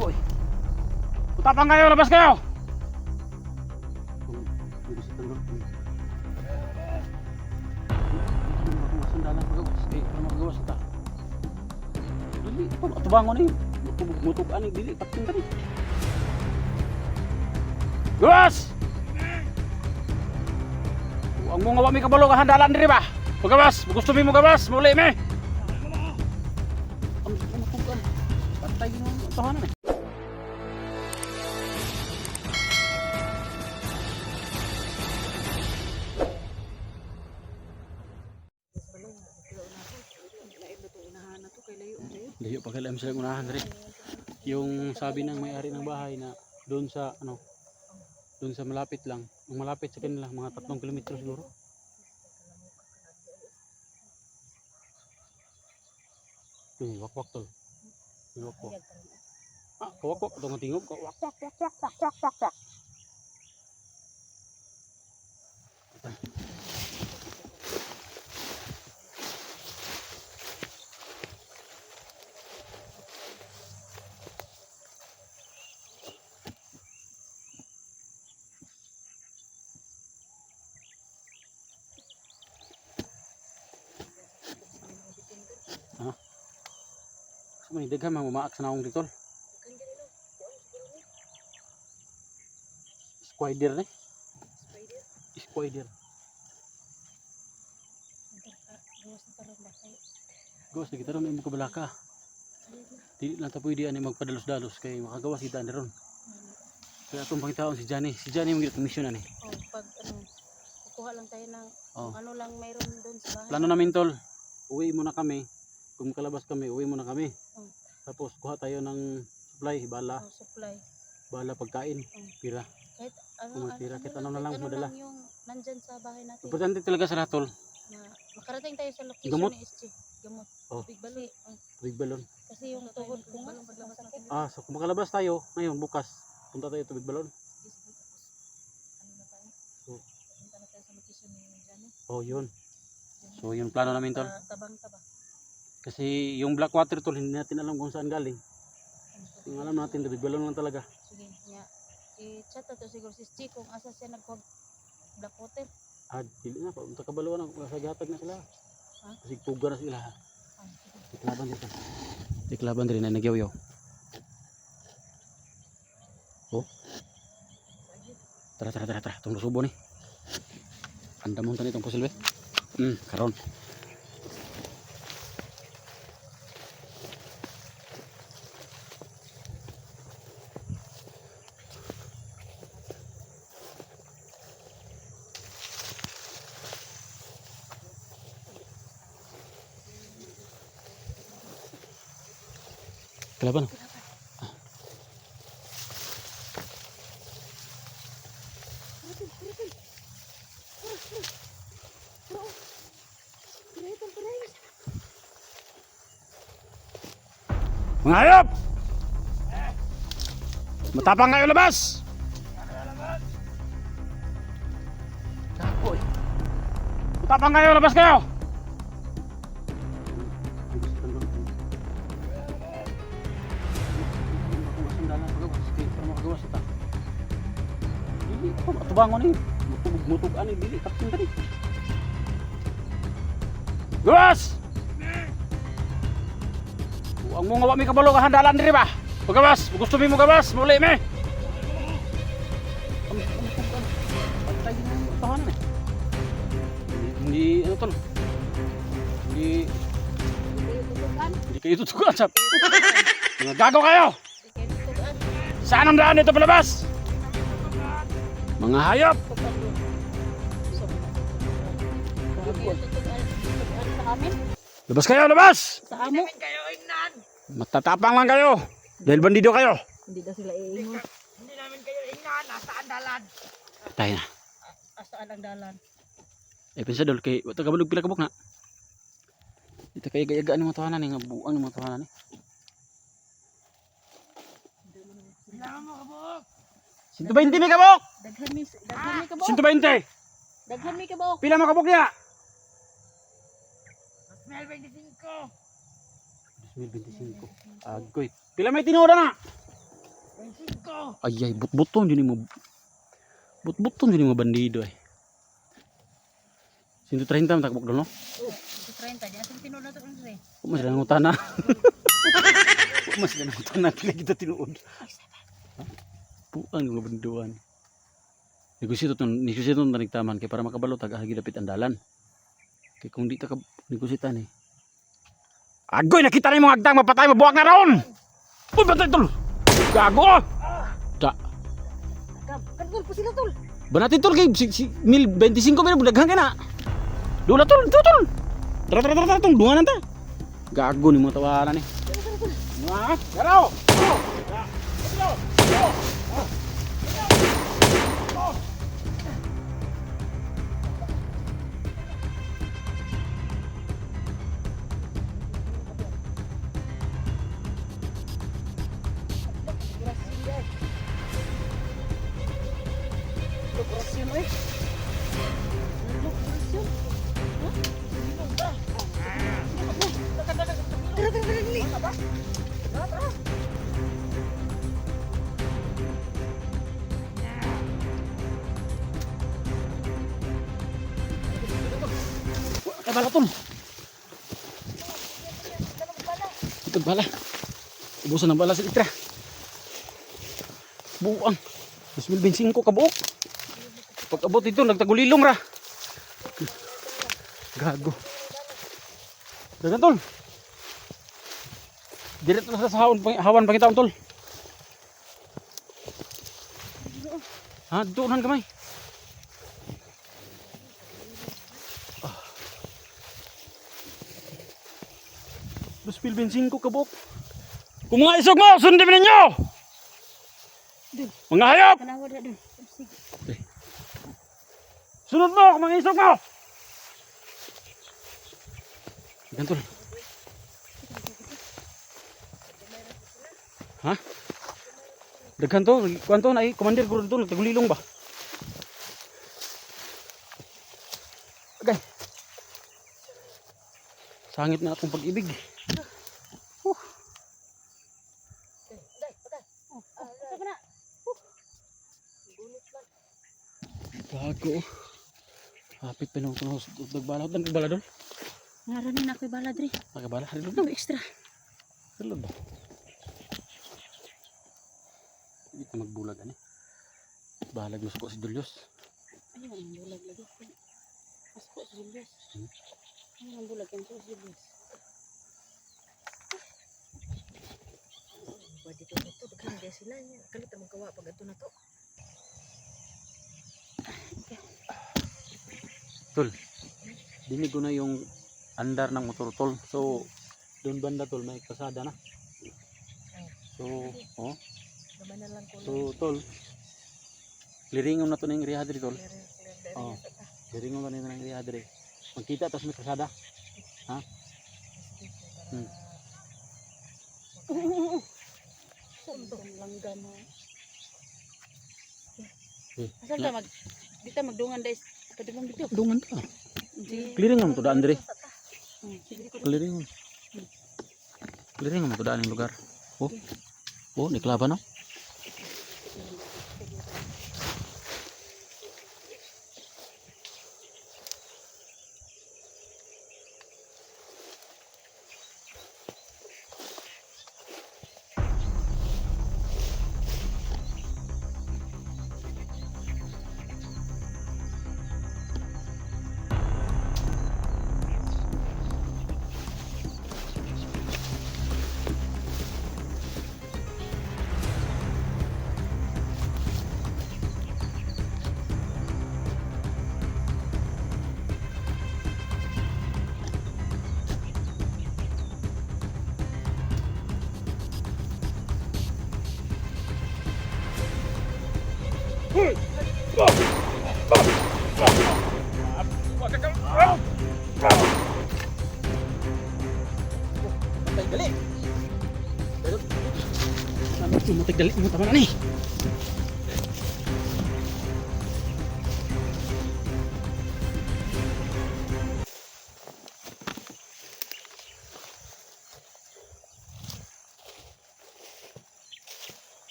Hoy. Utapang kayo, labas kayo. Tubangon ni. Mutugan ni dili pating tadi. Gawas! Ang mga wami kabalo kahandalan diri ba? Pagawas, gusto mi mo gawas, muli mi. Ang mutugan. Patay mo tahanan eh. Layo pa kailan sila unahan rin. Yung sabi ng may-ari ng bahay na doon sa doon sa malapit lang, yung malapit sa kanila mga 3 kilometro siguro. Wakwak tol. Wakwak. Ah, wakwak atong tingog ko. Wakwak. May daghan maak sa naong dito. Spider ni. Spider. Gawas na kita ron imo kabalaka. Dili lang ta pwede ani magpadalos-dalos kay makagawas kita ni ron. Kaya atong pangitaon si Johnny. Si Johnny mo gid mission ani. Oh, pag kukuha lang tayo ng ano lang mayroon doon sa bahay. Plano namin tol. Uwi muna kami. Kung kalabas kami, uwi muna kami. Tapos kuha tayo ng supply, bala. Supply. Bala pagkain, pira. Kahit Kung pira, kahit ano na lang madala. Lang yung nandyan sa bahay natin. Importante talaga sa ratol. Na makarating tayo sa location Gamot? ni SG. Gamot. Oh. Big Balon. Kasi yung tuhod ko nga. Ah, so kung makalabas tayo, ngayon bukas, punta tayo tubig balon. Ano na tayo? So, punta na tayo sa location ni Johnny. Oh, yun. So, yun plano namin tol. Tabang-taba. Kasi yung black water tol, hindi natin alam kung saan galing. Yung alam natin, tubig balon lang talaga. Sige, nga. I-chat na to siguro si SG kung asa siya nag-black water. Ah, hindi na, punta kabaluan na, sagatag na sila. Ha? Kasi puga na sila. Sige. Tiklaban dito. Tiklaban din na nagyaw-yaw. Oh. Tara. Itong lusubo ni. Andamon tani itong pusilbe. Karon. Kelaban. Mengayap. Matapang kayo labas. Matapang kayo labas kayo. Tubangon ni. Mutugan ni dili pating tadi. Gawas! Ang mga wami kabalo kahandalan diri ba? Pagawas, gusto mi mo gawas, muli mi. Patay mo tahanan eh. Hindi ano tol. Hindi kayo tutukan sap. Mga gago kayo. Saan ang daan dito palabas? Mga hayop. Labas kayo, labas! Sa amo. Matatapang lang kayo. Dahil bandido kayo. Hindi na sila iingon. Hindi namin kayo ingnan, nasaan dalan? Tayo na. Asaan ang dalan? Pensadol kay wata kabalog pila kabuk na. Ito kay gayagaan ng mga tahanan nga buang ng mga tahanan eh. Kailangan mo kabuk! 120 mi kabuk. Daghan mi kabok. 120. Daghan mi kabok. Pila mo kabuk niya? Mas 25! 2025. Agoy. Pila may tinuod na? Ay, but-buton yun mo. But-buton yun mo bandido ay. 130 ang takbok doon, no? Ito 30. Diyan sa tinuod na to Andre. Mas lang utana. Mas lang utana kila kita tinuod. Puang mga banduan. Negosyo to tanigtaman kay para makabalo tagahagi dapit ang dalan. Kay kung di ta ka negosyitan eh. Agoy nakita ni mga agdang mapatay mabuwag na raon. Uy batay tol. Gago. Da. Kadtol po sila tol. Banati tol kay si 1025 pero daghan ka na. Dula tol, tol. Tara tong dunganan ta. Gago ni mo tawaran ni. Wah, garaw. Bala tol. Itag bala. Ubusan ng bala sa itra. Buang. 2025 kabuok. Pag abot ito nagtagulilong ra. Gago. Dagan tol. Diretso na sa hawan pangitaon tol. Ha, doon kamay. Spill bensin ko kabok. Kung mga isog mo, sundin ninyo! Mga hayop! Kanawa na doon. Sunod mo kung mga isog mo! Gantol. Ha? Daghan to, kuan to na commander ko dito, nagtagulilong ba? Okay. Sangit na akong pag-ibig. Gago. Hapit pa nung nagbala. Dan nagbala doon? Ngaranin na ako'y bala dre. Nagbala? Halilod No ba? extra. Halilod ba? Hindi ka magbulag ani. Balag mo suko si Julius. Ano ang bulag lagi? Asko si Julius. Ano ang bulag yan si Julius? Pwede ko ito. Daghan dia sila niya. Kalit ang magawa pag ito na to. Tol, dinig ko na yung andar ng motor tol. So, doon banda tol, may kasada na. So, oh. So, tol, liringon na to ng rihadri tol. Oh, liringon na ng rihadri. Magkita tapos may kasada. Ha? Langgam mo. Asal Asal ka dito magdungan guys. Kadibang dito. Dungan ka. Di. Clearing mo to daan dire. Clearing mo. Clearing mo to daan yung lugar. Oh. Oh, niklaban no? Matagdali mo tama na ni.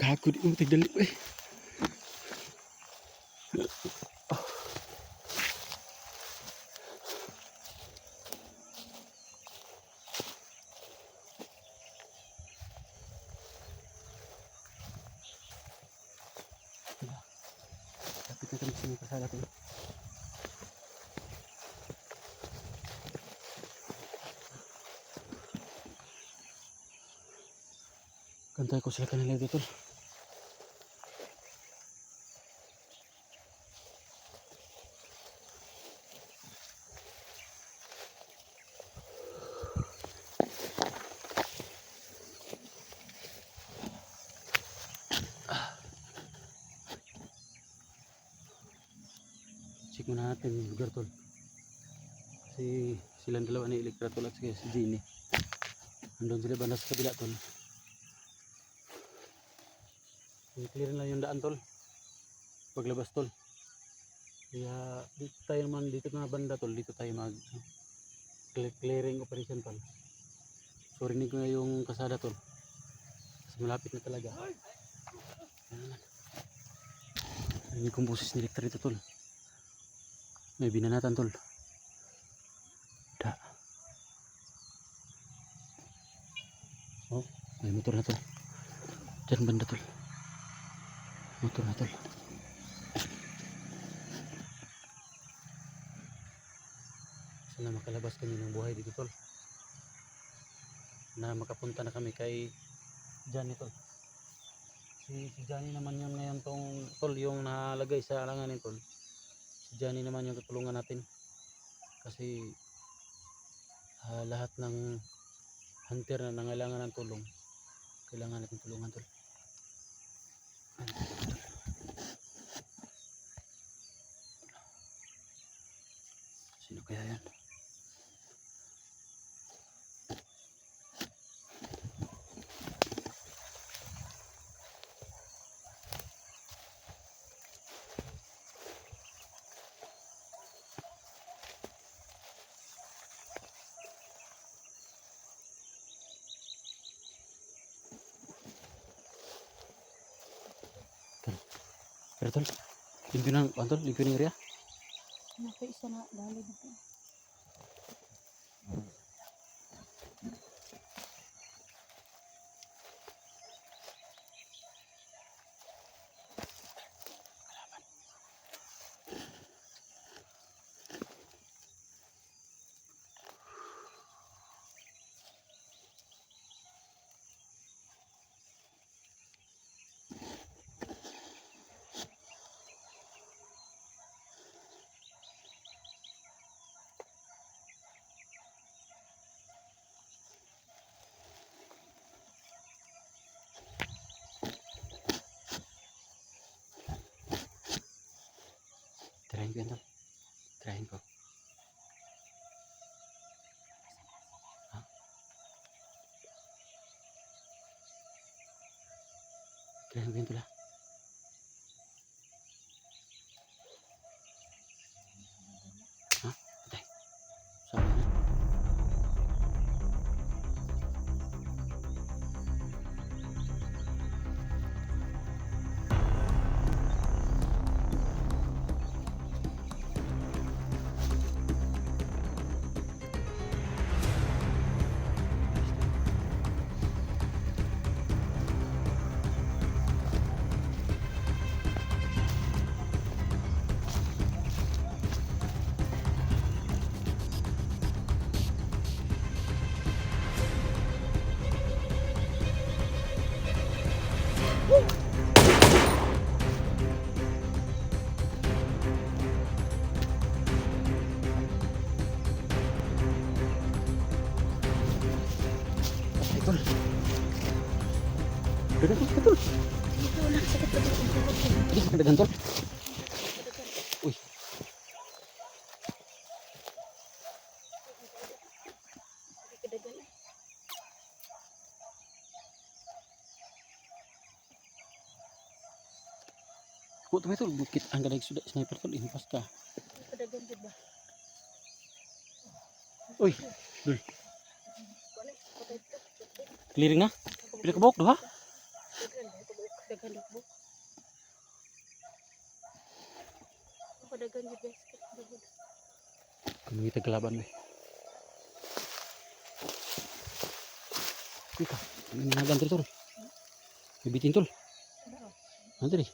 Gago di mo tigdali eh. Lapit na kami sa mga kasala ko. Kantay ko sila kanila dito. Check muna natin yung lugar tol. Kasi silang dalawa ni Elektra tol at si Jenny. Andun sila banda sa kabila tol. I-clear lang yung daan tol. Paglabas tol. Kaya dito tayo naman dito na banda tol. Dito tayo mag clearing operation tol. So rinig ko na yung kasada tol. Kasi malapit na talaga. Ayan. Rinig kong boses ni Elektra dito tol. May binanatan tol. Da. Oh, may motor na tol. Diyan banda tol. Motor na tol. Sana makalabas kami ng buhay dito tol. Na makapunta na kami kay Johnny tol. Si Johnny naman yung ngayon tong tol yung nalagay sa alanganin tol. Si Johnny naman yung tutulungan natin kasi lahat ng hunter na nangailangan ng tulong kailangan natin tulungan tol. Sino kaya yan? Pero tol, limpyo ng tol, limpyo ng area. Nako isa na dali dito. Tirahin ko yan tol. Tirahin ko. Ha? Tirahin ko yan tol ha. Ha? Patay. Sabi na. Patay tol. Dagan tol, dagan tol. Dito wala sakit pa dito. Dagan, dagan tol. Uy. Kadagan eh. Kung ito tol, bukit ang gadag sudah sniper tol, impas ka. Kadagan jud ba? Uy, dul. Patay dito. Clearing na. Pila ka buhok duha? Dagan Padagan di basket. Dugod. Kung kita kalaban mo. Ika, naganti tol. Bibitin tol. Nanti nih.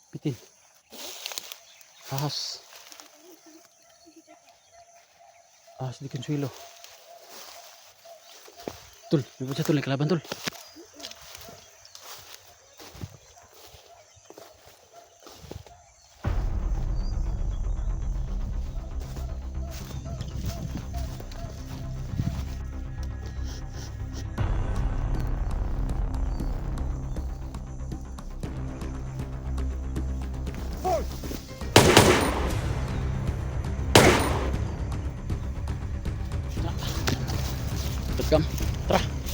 Bitin. Ahas. Ahas di Consuelo. Tul, may baca tul, kelaban tul. Rekam. Tara.